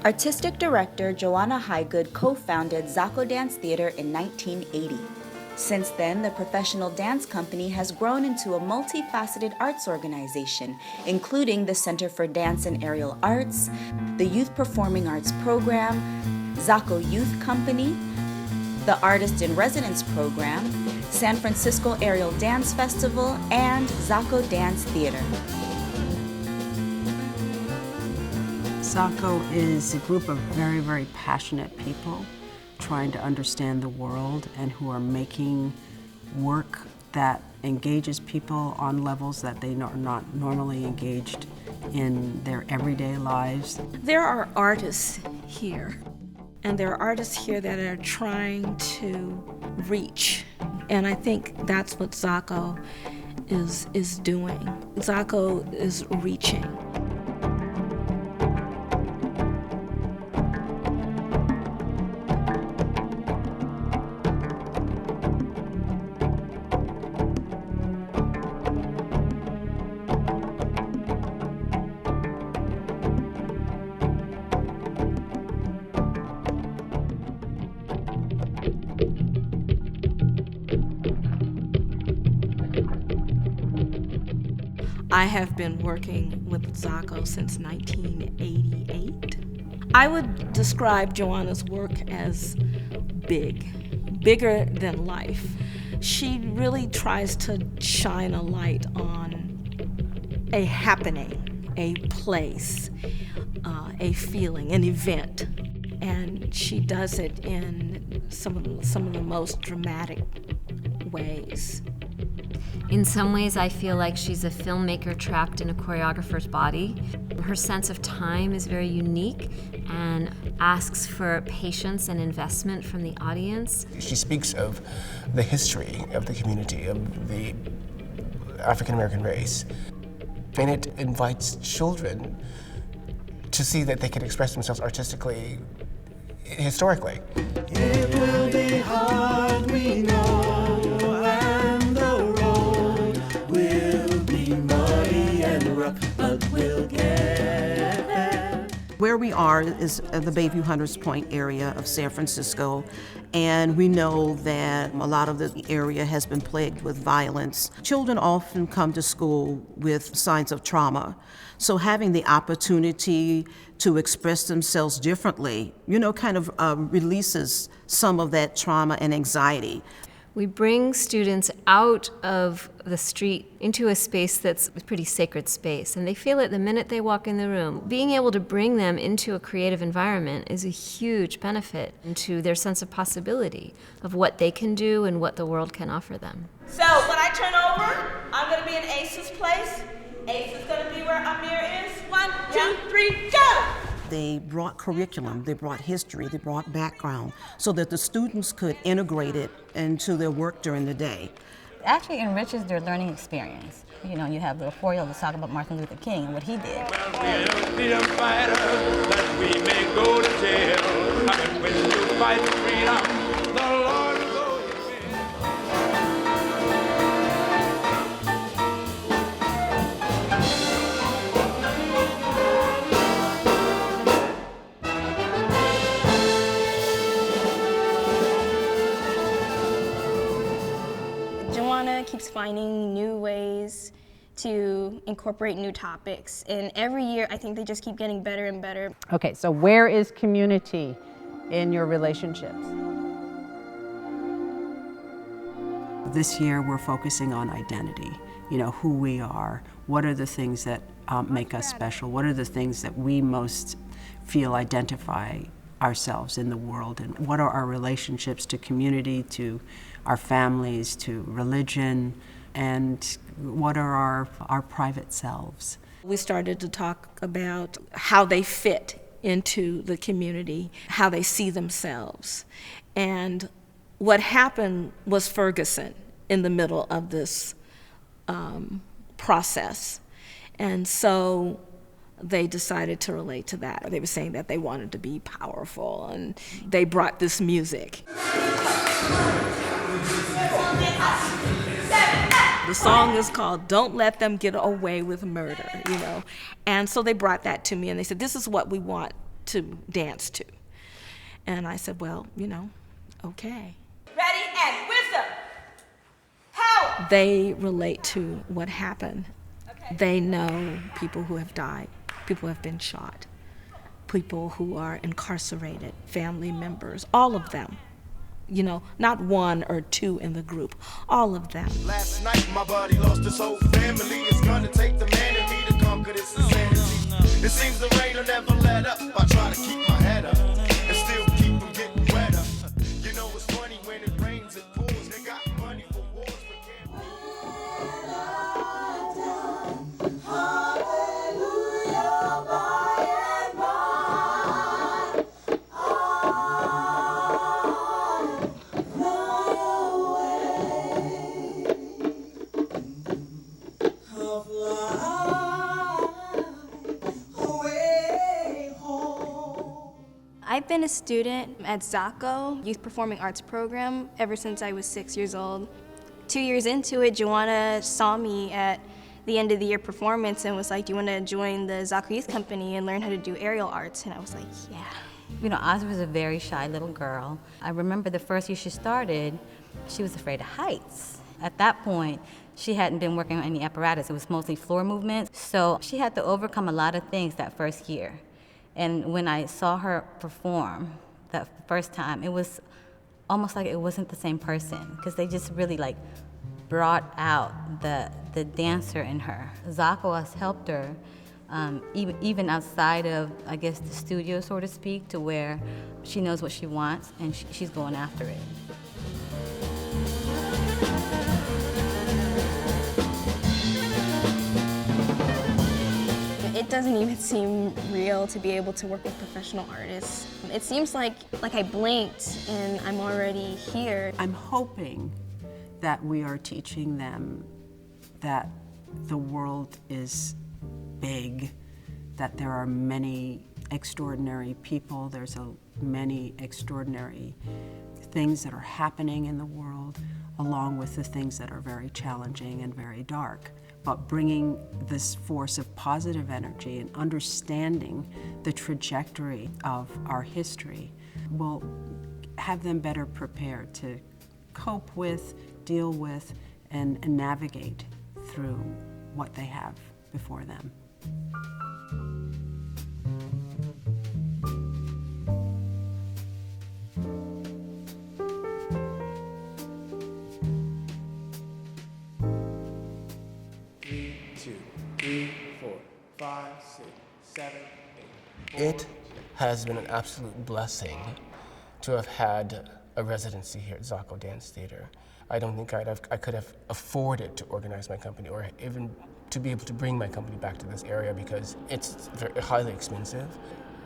Artistic director Joanna Highgood co-founded Zaccho Dance Theater in 1980. Since then, the professional dance company has grown into a multifaceted arts organization, including the Center for Dance and Aerial Arts, the Youth Performing Arts Program, Zaccho Youth Company, the Artist in Residence Program, San Francisco Aerial Dance Festival, and Zaccho Dance Theater. Zaccho is a group of very, very passionate people trying to understand the world and who are making work that engages people on levels that they are not normally engaged in their everyday lives. There are artists here, and there are artists here that are trying to reach, and I think that's what Zaccho is doing. Zaccho is reaching. I have been working with Zaccho since 1988. I would describe Joanna's work as bigger than life. She really tries to shine a light on a happening, a place, a feeling, an event. And she does it in some of the most dramatic ways. In some ways, I feel like she's a filmmaker trapped in a choreographer's body. Her sense of time is very unique and asks for patience and investment from the audience. She speaks of the history of the community, of the African American race, and it invites children to see that they can express themselves artistically, historically. It will be hard, we know, and the road will be muddy and rough, but we'll get there. Where we are is the Bayview Hunters Point area of San Francisco, and we know that a lot of the area has been plagued with violence. Children often come to school with signs of trauma, so having the opportunity to express themselves differently, kind of releases some of that trauma and anxiety. We bring students out of the street into a space that's a pretty sacred space, and they feel it the minute they walk in the room. Being able to bring them into a creative environment is a huge benefit to their sense of possibility of what they can do and what the world can offer them. So when I turn over, I'm going to be in Ace's place. Ace is going to be where Amir is. 1, 2, 3, go! They brought curriculum, they brought history, they brought background, so that the students could integrate it into their work during the day. It actually enriches their learning experience. You have the 4-year-olds talk about Martin Luther King and what he did. Well, we're freedom fighters, that we may go to jail. And when you fight for freedom, the Lord will go your way. Joanna keeps finding new ways to incorporate new topics, and every year I think they just keep getting better and better. Okay, so where is community in your relationships? This year we're focusing on identity, who we are, what are the things that make us special, what are the things that we most feel identify ourselves in the world, and what are our relationships to community, to our families, to religion, and what are our private selves. We started to talk about how they fit into the community, how they see themselves. And what happened was Ferguson in the middle of this process. And so they decided to relate to that. They were saying that they wanted to be powerful, and they brought this music. The song is called Don't Let Them Get Away with Murder, And so they brought that to me, and they said, this is what we want to dance to. And I said, well, you know, okay. Ready and wisdom. Power. They relate to what happened. Okay. They know people who have died, people who have been shot, people who are incarcerated, family members, all of them. You know, not one or two in the group, all of them. Last night my buddy lost his whole family. It's gonna take the man in me to conquer this insanity. It seems the rain will never let up. I try to keep my head up and still keep from getting wetter. You know it's funny when it rains, it pours. They got money for wars, but can't. I've been a student at Zaccho Youth Performing Arts Program ever since I was 6 years old. 2 years into it, Joanna saw me at the end of the year performance and was like, do you want to join the Zaccho Youth Company and learn how to do aerial arts? And I was like, yeah. You know, Ozzy was a very shy little girl. I remember the first year she started, she was afraid of heights. At that point, she hadn't been working on any apparatus. It was mostly floor movements. So she had to overcome a lot of things that first year. And when I saw her perform that first time, it was almost like it wasn't the same person, because they just really like brought out the dancer in her. Zaccho has helped her even outside of, I guess, the studio, so to speak, to where she knows what she wants and she's going after it. It doesn't even seem real to be able to work with professional artists. It seems like I blinked and I'm already here. I'm hoping that we are teaching them that the world is big, that there are many extraordinary people, there's many extraordinary things that are happening in the world, along with the things that are very challenging and very dark. But bringing this force of positive energy and understanding the trajectory of our history will have them better prepared to cope with, deal with, and navigate through what they have before them. It has been an absolute blessing to have had a residency here at Zaccho Dance Theater. I don't think I could have afforded to organize my company or even to be able to bring my company back to this area, because it's very highly expensive.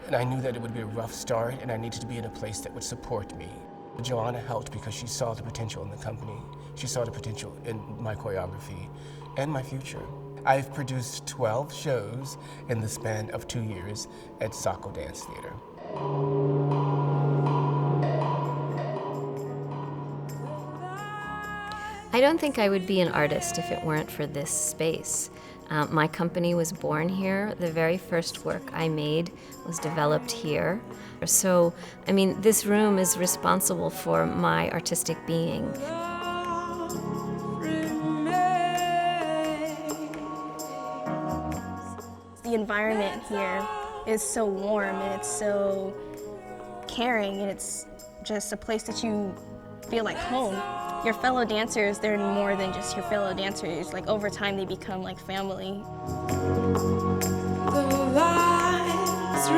And I knew that it would be a rough start and I needed to be in a place that would support me. Joanna helped because she saw the potential in the company. She saw the potential in my choreography and my future. I've produced 12 shows in the span of 2 years at Zaccho Dance Theater. I don't think I would be an artist if it weren't for this space. My company was born here. The very first work I made was developed here. So, I mean, this room is responsible for my artistic being. The environment here is so warm and it's so caring, and it's just a place that you feel like home. Your fellow dancers, they're more than just your fellow dancers. Like over time, they become like family. The lights